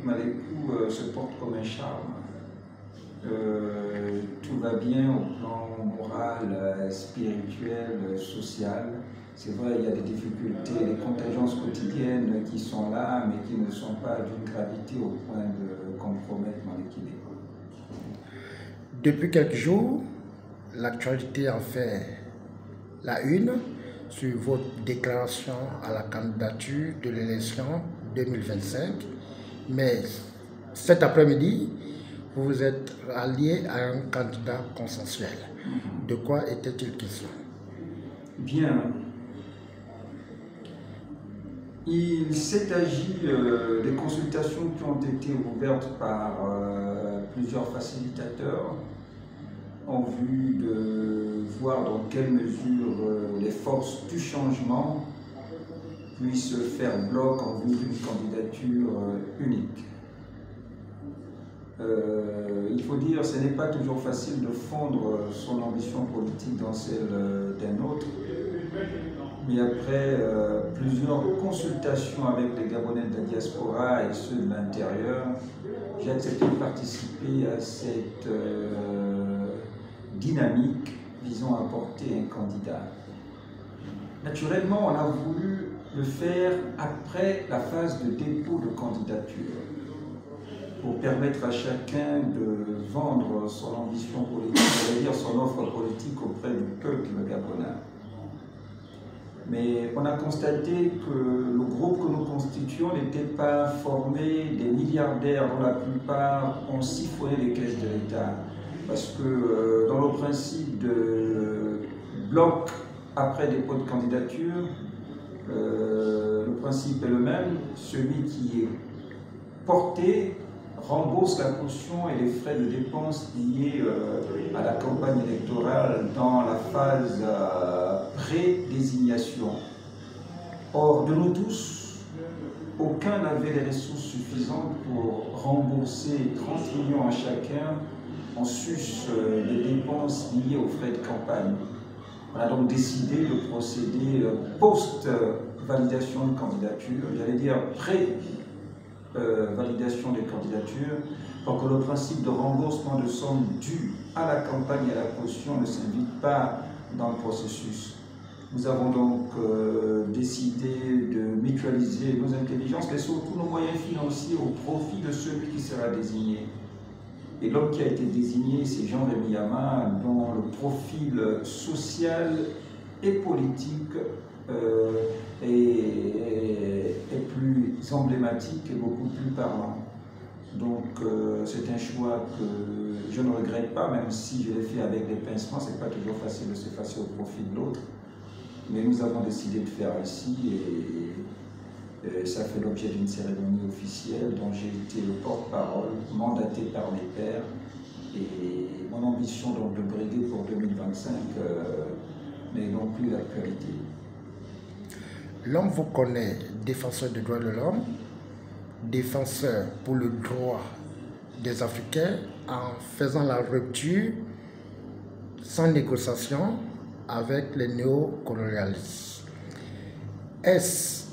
Malécou se porte comme un charme. Tout va bien au plan moral, spirituel, social. C'est vrai, il y a des difficultés, des contingences quotidiennes qui sont là, mais qui ne sont pas d'une gravité au point de compromettre mon équilibre. Depuis quelques jours, l'actualité en fait la une sur votre déclaration à la candidature de l'élection 2025. Mais cet après-midi, vous vous êtes allié à un candidat consensuel. De quoi était-il question? Bien. Il s'est agi des consultations qui ont été ouvertes par plusieurs facilitateurs en vue de voir dans quelle mesure les forces du changement puissent faire bloc en vue d'une candidature unique. Il faut dire, ce n'est pas toujours facile de fondre son ambition politique dans celle d'un autre, mais après plusieurs consultations avec les Gabonais de la diaspora et ceux de l'intérieur, j'ai accepté de participer à cette dynamique visant à porter un candidat. Naturellement, on a voulu le faire après la phase de dépôt de candidature, pour permettre à chacun de vendre son ambition politique, c'est-à-dire son offre politique auprès du peuple gabonais. Mais on a constaté que le groupe que nous constituons n'était pas formé des milliardaires dont la plupart ont siphonné les caisses de l'État. Parce que dans le principe de bloc après dépôt de candidature, le principe est le même, celui qui est porté rembourse la caution et les frais de dépenses liés à la campagne électorale dans la phase pré-désignation. Or, de nous tous, aucun n'avait les ressources suffisantes pour rembourser 30 millions à chacun en sus des dépenses liées aux frais de campagne. On a donc décidé de procéder post-validation de candidature, j'allais dire validation des candidatures, pour que le principe de remboursement de sommes dues à la campagne et à la caution ne s'invite pas dans le processus. Nous avons donc décidé de mutualiser nos intelligences, mais surtout nos moyens financiers au profit de celui qui sera désigné. Et l'homme qui a été désigné, c'est Jean-Rémy Yama, dont le profil social et politique est plus emblématique et beaucoup plus parlant. Donc c'est un choix que je ne regrette pas, même si je l'ai fait avec des pincements, c'est pas toujours facile de se passer au profit de l'autre. Mais nous avons décidé de faire ainsi et ça fait l'objet d'une cérémonie officielle dont j'ai été le porte-parole, mandaté par mes pairs. Et mon ambition donc de briguer pour 2025 n'est donc plus d'actualité. L'homme vous connaît défenseur des droits de l'homme, défenseur pour le droit des Africains en faisant la rupture sans négociation avec les néocolonialistes. Est-ce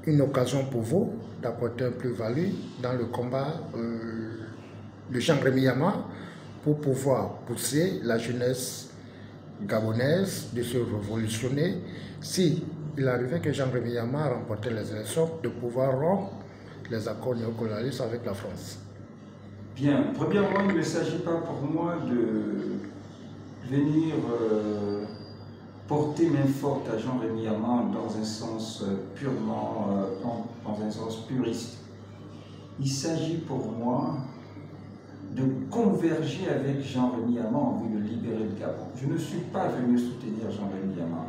une occasion pour vous d'apporter un plus-value dans le combat de Jean-Rémy Yama pour pouvoir pousser la jeunesse gabonaise de se révolutionner si il arrivait que Jean-Rémy Yama remportait les élections, de pouvoir rompre les accords néocolonialistes avec la France? Bien, premièrement, il ne s'agit pas pour moi de venir porter main forte à Jean-Rémy Yama dans un sens purement, dans un sens puriste. Il s'agit pour moi de converger avec Jean-Rémy Yama en vue de libérer le Gabon. Je ne suis pas venu soutenir Jean-Rémy Yama.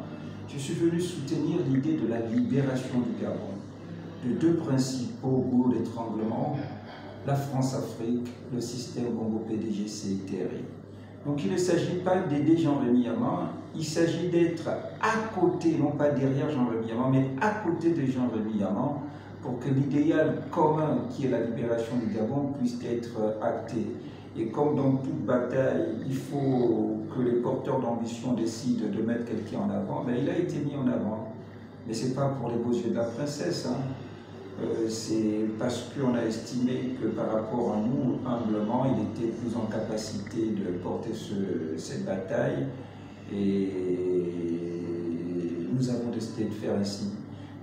Je suis venu soutenir l'idée de la libération du Gabon, de deux principaux goulots d'étranglement, la France-Afrique, le système Bongo-PDGC TRI. Donc il ne s'agit pas d'aider Jean-Rémy Yama, il s'agit d'être à côté, non pas derrière Jean-Rémy Yama, mais à côté de Jean-Rémy Yama, pour que l'idéal commun qui est la libération du Gabon puisse être acté. Et comme dans toute bataille, il faut que les porteurs d'ambition décident de mettre quelqu'un en avant, mais il a été mis en avant. Mais ce n'est pas pour les beaux yeux de la princesse. Hein. c'est parce qu'on a estimé que par rapport à nous, humblement, il était plus en capacité de porter cette bataille et nous avons décidé de faire ainsi.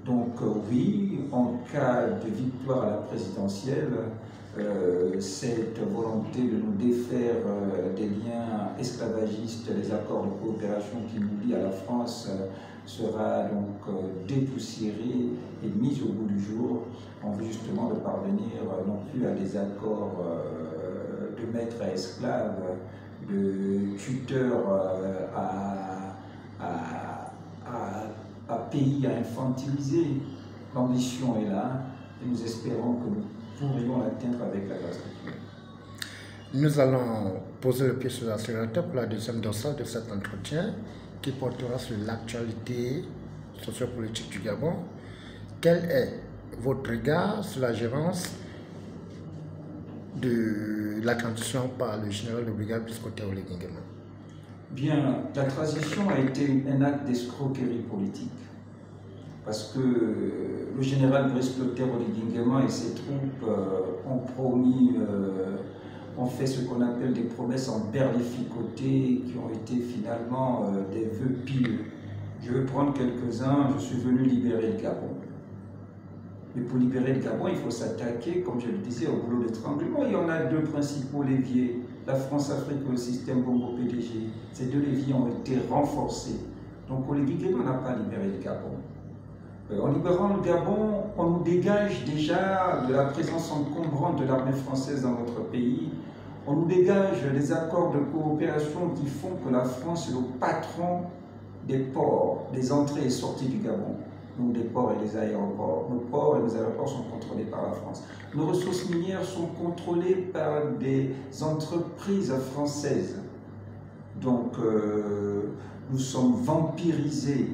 Donc oui, en cas de victoire à la présidentielle, cette volonté de nous défaire des liens esclavagistes, des accords de coopération qui nous lient à la France, sera donc dépoussiérée et mise au bout du jour en vue justement de parvenir non plus à des accords de maître à esclave, de tuteur à pays à infantiliser. L'ambition est là et nous espérons que nous pourrions l'atteindre avec la grâce de Dieu. Nous allons poser le pied sur l'accélérateur pour la deuxième dossage de cet entretien qui portera sur l'actualité sociopolitique du Gabon. Quel est votre regard sur la gérance de la transition par le général de brigade Brice Clotaire Oligui Nguema? Bien, la transition a été un acte d'escroquerie politique. Parce que le général Brice Clotaire Oligui Nguema et ses troupes ont fait ce qu'on appelle des promesses en berlificoté qui ont été finalement des vœux pieux. Je vais prendre quelques-uns. Je suis venu libérer le Gabon. Mais pour libérer le Gabon, il faut s'attaquer, comme je le disais, au boulot d'étranglement. Il y en a deux principaux leviers, la France-Afrique et le système Bongo-PDG. Ces deux leviers ont été renforcés. Donc Oligui Nguema n'a pas libéré le Gabon. En libérant le Gabon, on nous dégage déjà de la présence encombrante de l'armée française dans notre pays. On nous dégage des accords de coopération qui font que la France est le patron des ports, des entrées et sorties du Gabon. Donc des ports et des aéroports. Nos ports et nos aéroports sont contrôlés par la France. Nos ressources minières sont contrôlées par des entreprises françaises. Donc nous sommes vampirisés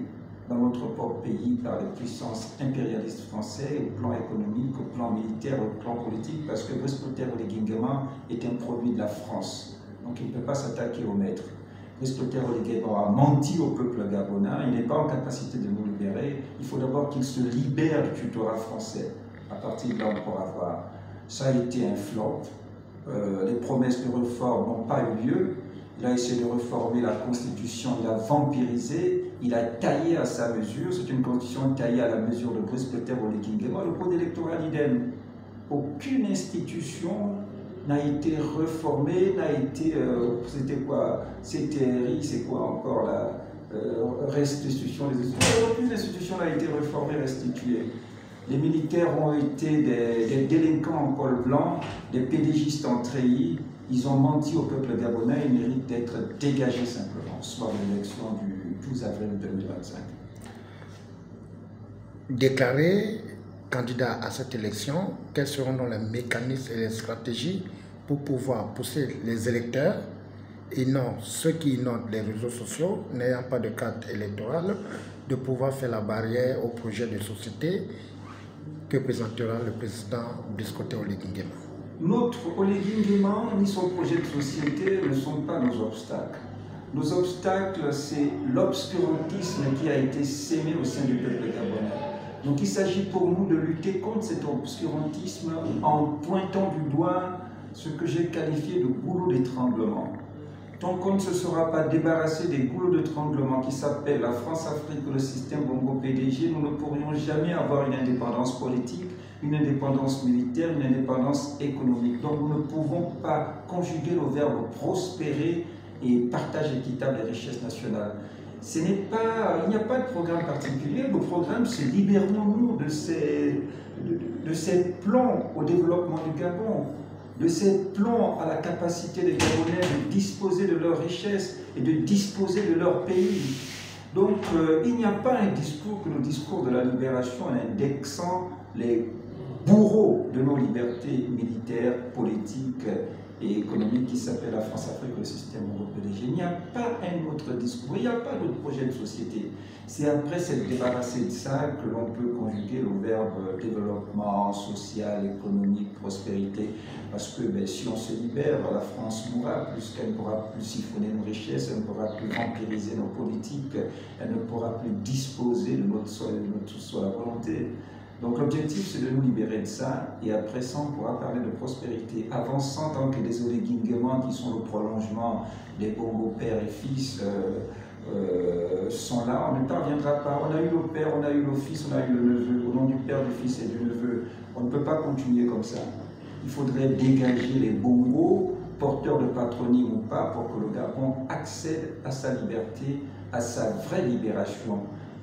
dans notre propre pays par les puissances impérialistes français au plan économique, au plan militaire, au plan politique, parce que Brice Clotaire Oligui Nguema est un produit de la France. Donc il ne peut pas s'attaquer au maître. Brice Clotaire Oligui Nguema a menti au peuple gabonais, il n'est pas en capacité de nous libérer. Il faut d'abord qu'il se libère du tutorat français. À partir de là, on pourra voir. Ça a été un flop. Les promesses de réforme n'ont pas eu lieu. Il a essayé de réformer la Constitution, il a vampirisé, il a taillé à sa mesure. C'est une Constitution taillée à la mesure de Brice Clotaire Oligui Nguema. Le code électoral idem. Aucune institution n'a été réformée, n'a été... c'était quoi? CTRI, c'est quoi encore la restitution des institutions? Aucune institution n'a été réformée, restituée. Les militaires ont été des délinquants en col blanc, des pédégistes en treillis. Ils ont menti au peuple gabonais, ils méritent d'être dégagés simplement, soit de l'élection du 12 avril 2025. Déclaré candidat à cette élection, quels seront donc les mécanismes et les stratégies pour pouvoir pousser les électeurs et non ceux qui inondent les réseaux sociaux, n'ayant pas de carte électorale, de pouvoir faire la barrière au projet de société que présentera le président Brice Clotaire Oligui Nguema? Notre Oligui Nguema ni son projet de société ne sont pas nos obstacles. Nos obstacles, c'est l'obscurantisme qui a été sémé au sein du peuple gabonais. Donc il s'agit pour nous de lutter contre cet obscurantisme en pointant du doigt ce que j'ai qualifié de goulot d'étranglement. Tant qu'on ne se sera pas débarrassé des goulots d'étranglement qui s'appellent la France-Afrique ou le système Bongo-PDG, nous ne pourrions jamais avoir une indépendance politique, une indépendance militaire, une indépendance économique. Donc nous ne pouvons pas conjuguer le verbe prospérer et partage équitable des richesses nationales. Il n'y a pas de programme particulier. Le programme, c'est libérons-nous de ces plans au développement du Gabon, de ces plans à la capacité des Gabonais de disposer de leurs richesses et de disposer de leur pays. Donc il n'y a pas un discours que le discours de la libération en indexant les bourreaux de nos libertés militaires, politiques et économiques qui s'appelle la France-Afrique, le système européen. Il n'y a pas un autre discours, il n'y a pas d'autre projet de société. C'est après s'être débarrassé de ça que l'on peut conjuguer le verbe développement social, économique, prospérité. Parce que si on se libère, la France mourra, puisqu'elle ne pourra plus siphonner nos richesses, elle ne pourra plus vampiriser nos politiques, elle ne pourra plus disposer de notre sol à volonté. Donc l'objectif, c'est de nous libérer de ça, et après ça, on pourra parler de prospérité. Avant 100 ans que les Oléguinguémans, qui sont le prolongement des Bongo père et fils, sont là, on ne parviendra pas. On a eu le père, on a eu le fils, on a eu le neveu. Au nom du père, du fils et du neveu, on ne peut pas continuer comme ça. Il faudrait dégager les Bongos, porteurs de patronyme ou pas, pour que le Gabon accède à sa liberté, à sa vraie libération.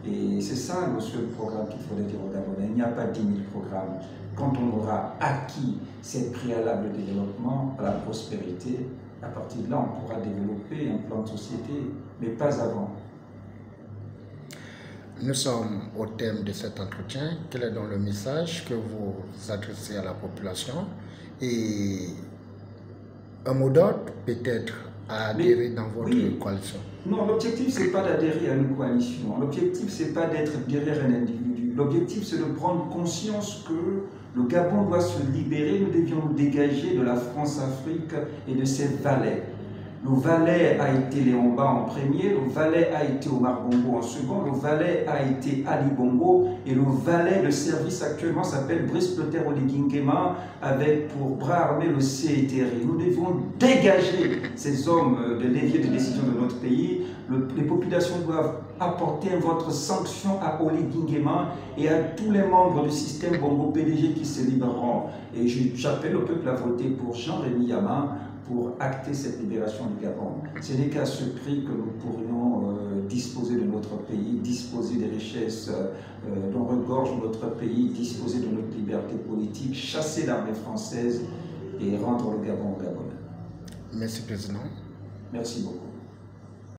Et c'est ça le seul programme qu'il faudrait dire au Gabonais. Il n'y a pas 10 000 programmes. Quand on aura acquis ces préalables de développement à la prospérité, à partir de là, on pourra développer un plan de société, mais pas avant. Nous sommes au thème de cet entretien. Quel est donc le message que vous adressez à la population? Et un mot d'ordre peut-être à adhérer dans votre coalition? Non, l'objectif, ce n'est pas d'adhérer à une coalition. L'objectif, ce n'est pas d'être derrière un individu. L'objectif, c'est de prendre conscience que le Gabon doit se libérer. Nous devions nous dégager de la France-Afrique et de ses valets. Le valet a été Léon Mba en premier, le valet a été Omar Bongo en second, le valet a été Ali Bongo, et le valet de service actuellement s'appelle Brice Plotter Oléguinguéma, avec pour bras armé le CETRI. Nous devons dégager ces hommes de levier de décision de notre pays. Les populations doivent apporter un vote sanction à Oléguinguéma et à tous les membres du système Bongo PDG qui se libéreront. Et j'appelle le peuple à voter pour Jean-Rémy Yama, pour acter cette libération du Gabon. Ce n'est qu'à ce prix que nous pourrions disposer de notre pays, disposer des richesses dont regorge notre pays, disposer de notre liberté politique, chasser l'armée française et rendre le Gabon au Gabonais. Merci, Président. Merci beaucoup.